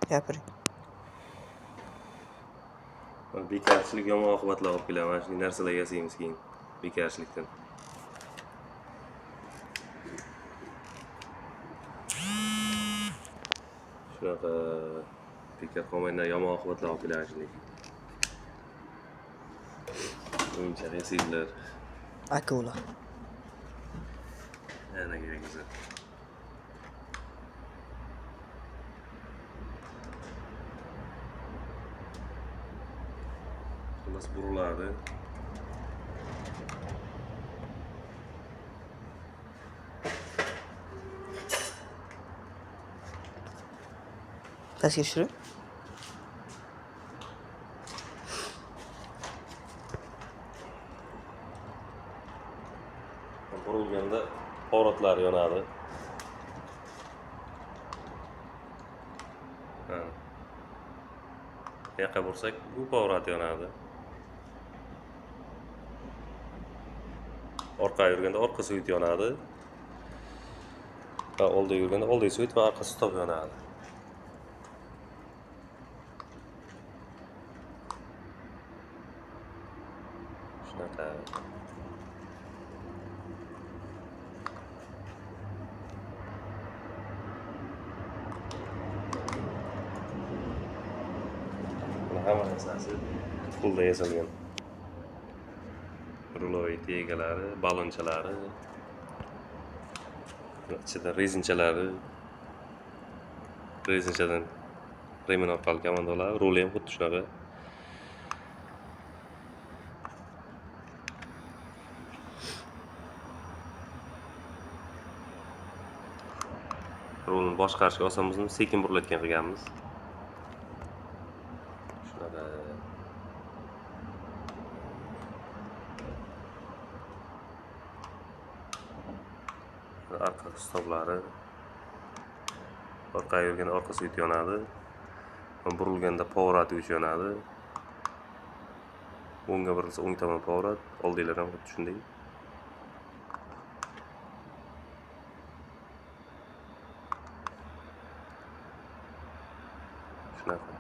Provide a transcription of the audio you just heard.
Gapiring. Bekarchilik yomon oqibatlar olib keladi. Mana shunday narsalar yasaymiz keyin bekarchilikdan. Shunaqa bekor qolmaydigan yomon oqibatlar olib keladi shunday. O'yinchoq yasaydilar. Akula. Ana kerak bo'lsa. Xullas buriladi. Pastga tushirib. Burilganda avratlar yonadi. Ha. Yoqqa bursak, bu avrat yonadi. Orqaga yurganda orqa svit yonadi. Va oldiga yurganda oldiga svit va orqa stop yonadi. Shunaqa. Hamma narsasi qo'lda yasalgan. Ruloviy tegalari, balonchalari, ichida rezinchalari, rezinchadan remen orqali komandalar, ruli ham xuddi shunaqa. Rulni boshqarishga osonmizni sekin burilayotgan qilganmiz. Shunaqa. Arqa stoplari. Orqaga yurganda orqa svit yonadi. Burilganda power atuvchi yonadi. O'ngga burilsa o'ng tomon power at, oldinglar ham xuddi shunday. Shunaqa.